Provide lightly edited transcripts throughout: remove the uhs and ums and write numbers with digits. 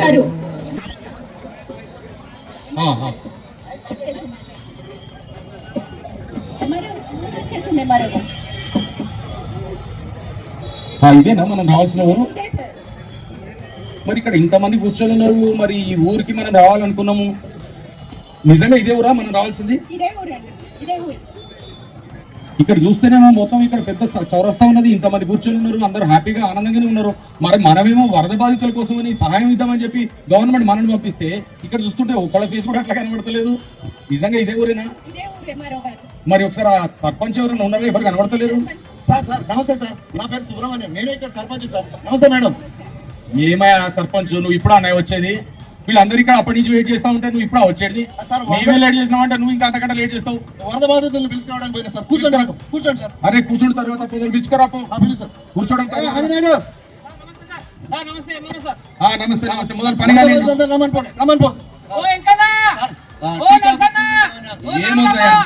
గారు ఇదేనా మనం రావాల్సిన ఊరు? మరి ఇక్కడ ఇంతమంది కూర్చొని ఉన్నారు, మరి ఈ ఊరికి మనం రావాలనుకున్నాము. నిజంగా ఇదే ఊరా మనం రావాల్సింది? ఇక్కడ చూస్తేనేమో మొత్తం ఇక్కడ పెద్ద చౌరస్తా ఉన్నది, ఇంతమంది కూర్చొని ఉన్నారు, అందరూ హ్యాపీగా ఆనందంగానే ఉన్నారు. మరి మనమేమో వరద బాధితుల కోసమని సహాయం ఇద్దామని చెప్పి గవర్నమెంట్ మనల్ని పంపిస్తే ఇక్కడ చూస్తుంటే ఒకళ్ళ ఫేస్ కూడా అట్లా కనబడతలేదు. నిజంగా ఇదే ఊరేనా? మరి ఒకసారి ఆ సర్పంచ్ ఎవరైనా ఉన్నారా? ఎవరు కనబడతలేరు. సార్ సార్ నమస్తే సార్, నా పేరు సుబ్రహ్మణ్యం, నేనే ఇక్కడ సర్పంచ్ సార్. నమస్తే మేడం. ఏమయ్యా సర్పంచ్, నువ్వు ఇప్పుడు అన్నయ్య వచ్చేది? వీళ్ళందరూ ఇక్కడ అప్పటి నుంచి వెయిట్ చేస్తా ఉంటే నువ్వు ఇప్పుడు వచ్చేది. మేమే లేట్ చేసినావు అంటే నువ్వు ఇంకా అంతకంటే లేట్ చేస్తావు. వరద బాధితులను పిలుచుకోవడానికి పోయినా సార్. కూర్చోండి కూర్చోండి సార్. అరే కూర్చుంటే తర్వాత పొద్దులు పిలుచుకోరా సార్. కూర్చోవడం నమస్తే నమస్తే మొదలు పని కానీ ఏముందా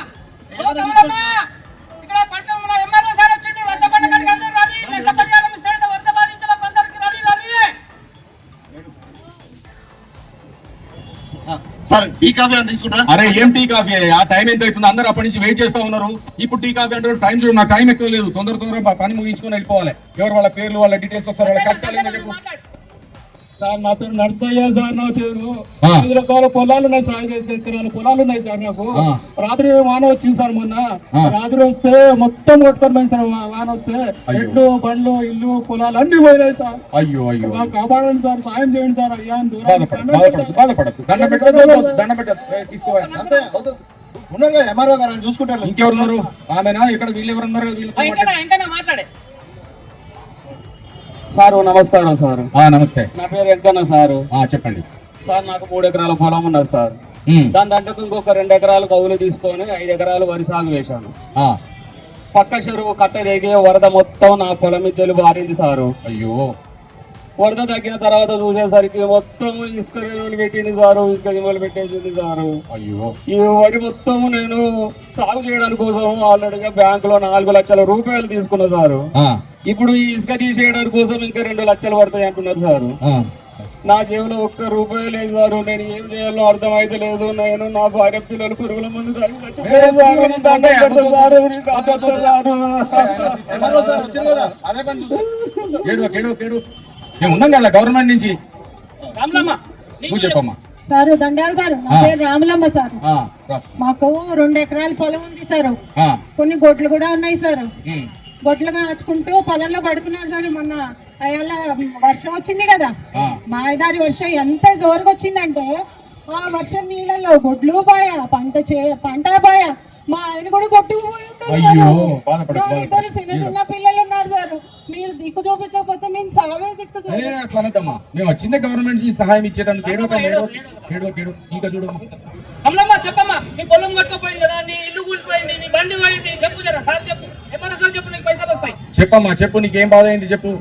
సార్ టీ కాఫీ అని తీసుకుంటారా? అరే ఏం టీ కాఫీ? ఆ టైం ఎంత అవుతుంది? అందరూ అప్పటి నుంచి వెయిట్ చేస్తా ఉన్నారు. ఇప్పుడు టీ కాఫీ అంటే టైం చూడు, నాకు టైం ఎక్కువ లేదు. తొందరగా పని ముగించుకొని వెళ్ళిపోవాలి. ఎవరు వాళ్ళ పేర్లు వాళ్ళ డీటెయిల్స్ ఒకసారి వాళ్ళ కష్టాలు ఏంటో చెప్పు. సార్ నా పేరు నర్సయ్య సార్. నా పేరు 5 రకాల పొలాలు ఉన్నాయి సార్. 5 ఎకరాల పొలాలు ఉన్నాయి సార్ నాకు. రాత్రి వాన వచ్చింది సార్. మొన్న రాత్రి వస్తే మొత్తం కొట్టుకొని పోయింది సార్. వాన వస్తే ఎడ్లు బండ్లు ఇల్లు పొలాలు అన్ని పోయినాయి సార్. అయ్యో అయ్యో కాపాడండి సార్, సాయం చేయండి సార్. అయ్యా ఉన్నారు ఎంఆర్ఓ గారు చూసుకుంటారు. ఇంకెవరు ఉన్నారు? ఆమెనా? ఇక్కడ వీళ్ళు ఎవరు ఉన్నారు? మాట్లాడే సారు నమస్కారం సార్. నమస్తే. నా పేరు వెంకన్న సారు. చెప్పండి సార్. నాకు 3 ఎకరాల పొలం ఉన్నది సార్. దాని దాంట్లో ఇంకొక 2 ఎకరాలు కవులు తీసుకొని 5 ఎకరాలు వరి సాగు వేశాను. పక్క చెరువు కట్ట దిగి వరద మొత్తం నా పొలం మీద బారింది సారు. అయ్యో. వరద తగ్గిన తర్వాత చూసేసరికి మొత్తం ఇసుక రేవులు పెట్టింది సారు. ఇసుక రేవులు పెట్టేసింది సారు. అయ్యో. ఈ వరి మొత్తం నేను సాగు చేయడానికి కోసం ఆల్రెడీగా బ్యాంకులో 4 లక్షల రూపాయలు తీసుకున్నా సారు. ఇప్పుడు ఈ ఇసుక తీసేయడానికి కోసం ఇంకా 2 లక్షలు పడతాయి అంటున్నారు సారు. నా జేబులో 1 రూపాయి లేదు సారు. నేను ఏం చేయాలో అర్థమైతే లేదు. నేను నా భార్య పిల్లలు పురుగుల ముందు ఉన్నాం కదా గవర్నమెంట్ నుంచి. చెప్పమ్మా సారు. దండాలు సారు. నా పేరు రాములమ్మ సారు. మాకు 2 ఎకరాల పొలం ఉంది సారు. కొన్ని గొడ్లు కూడా ఉన్నాయి సారు. గొడ్లు కాచుకుంటూ పొలంలో పడుకున్నారు సార్. మొన్న అయ్యాల వర్షం వచ్చింది కదా, మాయదారి వర్షం ఎంత జోరుగా వచ్చిందంటే ఆ వర్షం నీళ్ళల్లో గొడ్లు పోయా, పంట పోయా. మా ఆయన కూడా కొట్టుకుపోయి ఉంటారు. చిన్న పిల్లలు ఉన్నారు సార్. మీరు దిక్కు చూపించకపోతే నేను సావే దిక్కు. అట్లా మేము వచ్చిందే గవర్నమెంట్ సహాయం ఇచ్చేటందుకు. ఇంకా చూడు చెప్పమ్మా. నీ పొలం కట్టుకుపోయింది కదా, నీ ఇల్లు కూలిపోయింది, నీ బండి పోయింది. చెప్పు జరా సార్, చెప్పు. ఏమన్నా సార్ చెప్పు, నీకు పైసలు వస్తాయి. చెప్పమ్మా చెప్పు, నీకేం బాధ అయింది చెప్పు.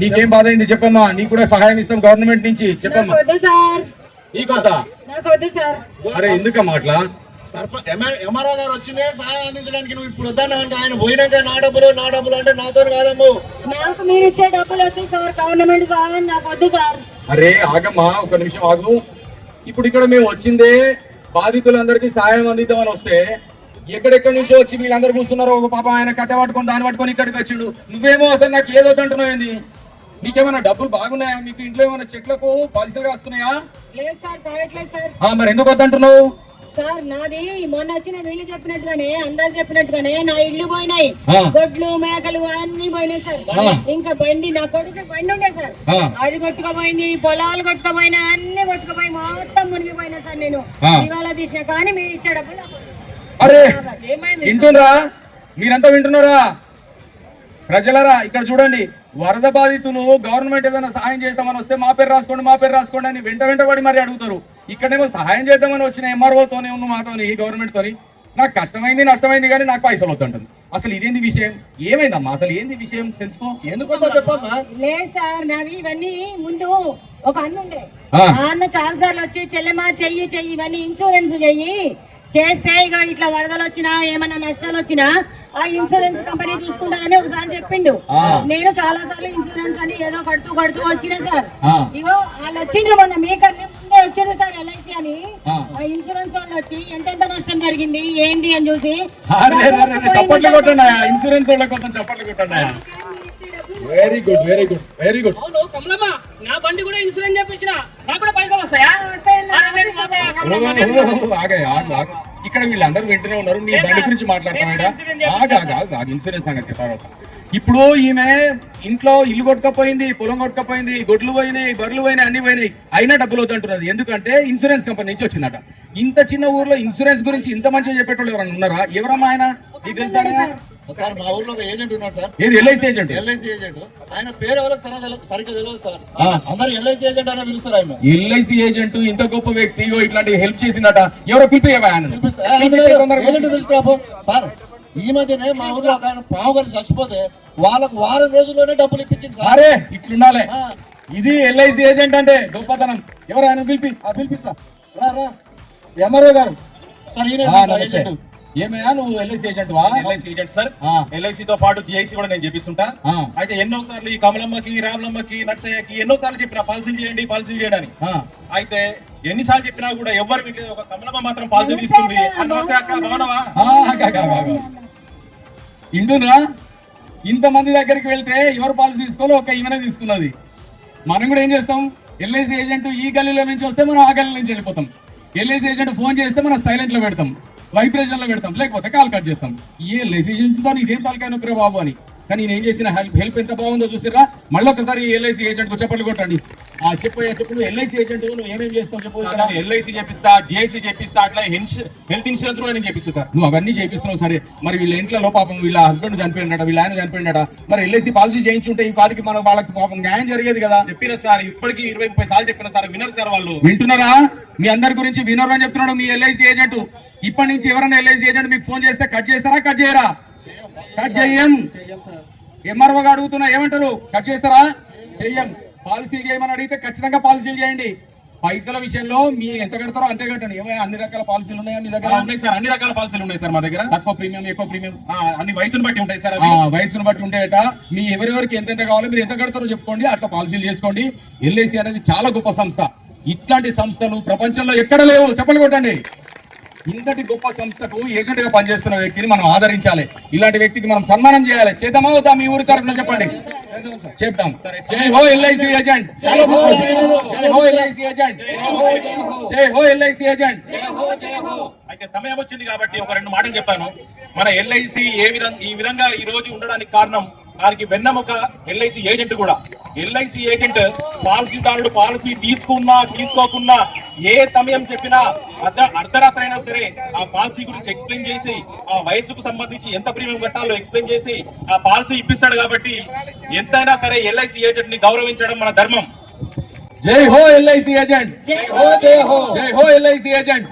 నీకేం బాధ అయింది చెప్పమ్మా. నీకు కూడా సహాయం ఇస్తాం గవర్నమెంట్ నుంచి. చెప్పమ్మా. అరే ఎందుకమ్మా అట్లా? ఎంఆర్ఓ గారు వచ్చిందే సహాయం అందించడానికి. నువ్వు ఇప్పుడు వద్దానంటే ఆయన పోయినాక నా డబ్బులు అంటే నాతో కాదమ్ము. నాకు మీరు ఇచ్చే డబ్బులు వద్దు సార్. గవర్నమెంట్ సహాయం నాకు వద్దు సార్. అరే ఆగమ్మా, 1 నిమిషం ఆగు. ఇప్పుడు ఇక్కడ మేము వచ్చిందే బాధితులందరికీ సాయం అందిద్దామని వస్తే ఎక్కడెక్కడి నుంచో వచ్చి వీళ్ళందరూ కూర్చున్నారు. ఒక పాప ఆయన కట్ట పట్టుకొని దాన్ని పట్టుకొని ఇక్కడికి వచ్చిండు. నువ్వేమో అసలు నాకు ఏదో అంటున్నావు ఏంది? నీకేమైనా డబ్బులు బాగున్నాయా? మీకు ఇంట్లో ఏమైనా చెట్లకు పైసలు కాస్తున్నాయా? మరి ఎందుకు వద్దంటున్నావు సార్? నాది మొన్న వచ్చిన వీళ్ళు చెప్పినట్టుగానే, అందాజు చెప్పినట్టుగానే నా ఇల్లు పోయినాయి, గొడ్లు మేకలు అన్ని పోయినాయి సార్. ఇంకా బండి, నా కొడుకు బండి ఉండే సార్, అది కొట్టుకుపోయింది. పొలాలు కొట్టుకుపోయినాయి, అన్ని కొట్టుకుపోయి మొత్తం మునిగిపోయినా సార్. నేను ఇవాళ తీసిన కానీ మీరు ఇచ్చే డబ్బులు. అరే వింటున్నారా? మీరంతా వింటున్నారా? ప్రజలరా ఇక్కడ చూడండి, వరద బాధితులు గవర్నమెంట్ ఏదైనా సహాయం చేస్తామని వస్తే మా పేరు రాసుకోండి అని వెంట పడి మరి అడుగుతారు. ఇక్కడేమో సహాయం చేద్దామని వచ్చిన ఎంఆర్ఓతోనే ఉన్న మాతోని గవర్నమెంట్ తోని నాకు కష్టమైంది నష్టమైంది కానీ నాకు పైసలు వద్దంటుంది. అసలు ఇదేంది విషయం? ఏమైందమ్మా అసలు ఏంది విషయం? తెలుసుకో. ఎందుకు చెప్పమ్మా. లేదు సార్, నావి ఇవన్నీ ముందు ఒక అన్న ఉండే ఆ అన్న చాలా సార్లు వచ్చి చెల్లెమా చెయ్యి ఇవన్నీ ఇన్సూరెన్స్ చెయ్యి చేస్తే ఇక ఇట్లా వరదలు వచ్చినా ఏమైనా నష్టాలు వచ్చినా ఆ ఇన్సూరెన్స్ కంపెనీ చూసుకుంటారని ఒకసారి చెప్పిండు. నేను చాలా సార్లు ఇన్సూరెన్స్ అని ఏదో కడుతూ వచ్చినా సార్. ఇగో వాళ్ళు వచ్చిండ్రు మొన్న మీకన్నా ముందే వచ్చిండ్రు సార్ ఎల్ఐసి అని. ఆ ఇన్సూరెన్స్ వాళ్ళు వచ్చి ఎంత నష్టం జరిగింది ఏంటి అని చూసి చప్పట్లు కొట్టండి, ఇన్సూరెన్స్ వాళ్ళ కోసం చప్పట్లు కొట్టండి. Very good very good very good. నా బండి కూడా ఇన్సూరెన్స్ చేపించిన నాకు కూడా పైసలు వస్తాయా? ఇక్కడ వీళ్ళందరూ వింటూనే ఉన్నారు. నీ బండి గురించి మాట్లాడుతున్నాడా? ఇన్సూరెన్స్ సంగతి తర్వాత. ఇప్పుడు ఈమె ఇంట్లో ఇల్లు కొట్టుకపోయింది, పొలం కొట్టుకపోయింది, గొడ్లు పోయినాయి, బర్రెలు పోయినాయి, అన్ని పోయినాయి, అయినా డబ్బులు వద్దంటున్నది. ఎందుకంటే ఇన్సూరెన్స్ కంపెనీ నుంచి వచ్చిందట. ఇంత చిన్న ఊర్లో ఇన్సూరెన్స్ గురించి ఇంత మంచిగా చెప్పేటోళ్ళు ఎవరన్నా ఉన్నారా? ఎవరమ్మా ఆయన? నీకు తెలుసా? సార్ మా ఊర్లో ఒక ఏజెంట్ ఉన్నాడు సార్. ఏది? LIC agent. LIC agent. ఆయన పేరు ఎవరికి సరిగ్గా తెలియదు సార్. అందరూ ఎల్ఐసి ఏజెంట్ అనే పిలుస్తారు ఆయన. ఎల్ఐసి ఏజెంట్ ఇంత గొప్ప వ్యక్తి ఇట్లాంటి హెల్ప్ చేసిందట. ఎవరో పిలిపియవా సార్? ఈ మధ్యనే మా ఊర్లో ఒక ఆయన పావు గారు చచ్చిపోతే వాళ్ళకు వారం రోజుల్లోనే డబ్బులు ఇప్పించింది సార్. అరే ఇట్లుండాలి. ఇది ఎల్ఐసి ఏజెంట్ అంటే గొప్పతనం. ఎవరు ఆయన? పిలిపిస్తా. రా ఎంఆర్ఓ గారు సార్. ఈయన ఏమయ్యా నువ్వు ఎల్ఐసి ఏజెంట్ వా? LIC agent sir. ఎల్ఐసి తో పాటు జిఐసి కూడా నేను చెప్పిస్తుంటా. అయితే ఎన్నో సార్లు ఈ కమలమ్మకి, రామలమ్మకి, నర్సయ్యకి ఎన్నో సార్లు చెప్పిన పాలసీలు చేయడానికి. అయితే ఎన్నిసార్లు చెప్పినా కూడా ఎవరు వింటలేదు. ఒక కమలమ్మ మాత్రం పాలసీ తీసుకుంది. నమస్తే అక్క, బాగున్నావా? ఇంటున్నా ఇంతమంది దగ్గరికి వెళ్తే ఎవరు పాలసీ తీసుకోవాలో ఒక ఈమెనే తీసుకున్నది. మనం కూడా ఏం చేస్తాం? ఎల్ఐసి ఏజెంట్ ఈ గల్లీలో నుంచి వస్తే మనం ఆ గల్లీ నుంచి వెళ్ళిపోతాం. ఎల్ఐసి ఏజెంట్ ఫోన్ చేస్తే మనం సైలెంట్ లో పెడతాం, వైబ్రేషన్ లో పెడతాం, లేకపోతే కాల్ కట్ చేస్తాం. ఏ ఎల్ఐసి ఏజెంట్ తో ఇదేం తలకాయ నొక్కరే బాబు అని. కానీ నేను ఏం చేసిన హెల్ప్ ఎంత బాగుందో చూసిరా. మళ్ళీ ఒకసారి ఎల్ఐసి ఏజెంట్ కు చెప్పండి కొట్టండి. చెప్పయ్యా చెప్పు, నువ్వు ఎల్ఐసి ఏజెంట్, నువ్వు ఏమేం చేస్తావు చెప్పు. ఎల్ఐసి చేపిస్తా, జిఐసి చేపిస్తా, అట్లా హెల్త్ ఇన్సూరెన్స్ కూడా నేను చేపిస్తా సార్. నువ్వు అవన్నీ చేపిస్తున్నావు సరే. మరి వీళ్ళ ఇంట్లో పాపం వీళ్ళ హస్బెండ్ చనిపోయినట, వీళ్ళ ఆయన చనిపోయినట. మరి ఎల్ఐసి పాలసీ చేయించుంటే ఈ పాటికి మనం వాళ్ళకి పాపం న్యాయం జరిగేది కదా. చెప్పిన సార్, ఇప్పటికి 20-30 సార్లు చెప్పిన సార్, వినరు సార్ వాళ్ళు. వింటున్నారా? మీ అందరి గురించి వినరు అని చెప్తున్నాడు మీ ఎల్ఐసి ఏజెంట్. ఇప్పటి నుంచి ఎవరైనా ఎల్ఐసి ఏజెంట్ మీకు ఫోన్ చేస్తే కట్ చేస్తారా? కట్ చేయరా? కట్ చెయ్యం. ఎంఆర్ఓగా అడుగుతున్నా, ఏమంటారు? కట్ చేస్తారా? చెయ్యం. పాలసీలు చేయమని అడిగితే ఖచ్చితంగా పాలసీలు చేయండి. పైసల విషయంలో మీ ఎంత కడతారో అంతే కట్టండి. ఏమైనా అన్ని రకాల పాలసీలు ఉన్నాయా మీ దగ్గర? ఉన్నాయి సార్, అన్ని రకాల పాలసీలు ఉన్నాయి సార్ మా దగ్గర. తక్కువ ప్రీమియం, ఎక్కువ ప్రీమియం, అన్ని వయసును బట్టి ఉంటాయి సార్. వయసును బట్టి ఉంటాయట. మీ ఎవరెవరికి ఎంతెంత కావాలో మీరు ఎంత కడతారో చెప్పుకోండి, అట్లా పాలసీలు చేసుకోండి. ఎల్ఐసి అనేది చాలా గొప్ప సంస్థ. ఇట్లాంటి సంస్థలు ప్రపంచంలో ఎక్కడ లేవు. చెప్పలు కొట్టండి. ఇంతటి గొప్ప సంస్థకు ఏజెంట్ గా పనిచేస్తున్న వ్యక్తిని మనం ఆదరించాలి. ఇలాంటి వ్యక్తికి మనం సన్మానం చేయాలి. చేద్దామా వద్దా? మీ ఊరి తరఫున చెప్పండి. చెప్తాం. జై హో ఎల్ఐసి ఏజెంట్, జై హో ఎల్ఐసి ఏజెంట్, జై హో ఎల్ఐసి ఏజెంట్. అయితే సమయం వచ్చింది కాబట్టి ఒక 2 మాటలు చెప్తాను. మన ఎల్ఐసి ఈ విధంగా ఈ రోజు ఉండడానికి కారణం, దానికి వెన్నెముక ఎల్ఐసి ఏజెంట్ కూడా. ఎల్ఐసి ఏజెంట్ పాలసీదారుడు పాలసీ తీసుకున్నా తీసుకోకున్నా ఏ సమయం చెప్పినా అర్ధరాత్రి అయినా సరే ఆ పాలసీ గురించి ఎక్స్ప్లెయిన్ చేసి, ఆ వయసుకు సంబంధించి ఎంత ప్రీమియం కట్టాలో ఎక్స్ప్లెయిన్ చేసి ఆ పాలసీ ఇప్పిస్తాడు. కాబట్టి ఎంతైనా సరే ఎల్ఐసి ఏజెంట్ ని గౌరవించడం మన ధర్మం. జై హో ఎల్ఐసి ఏజెంట్, జై హో ఎల్ఐసి ఏజెంట్.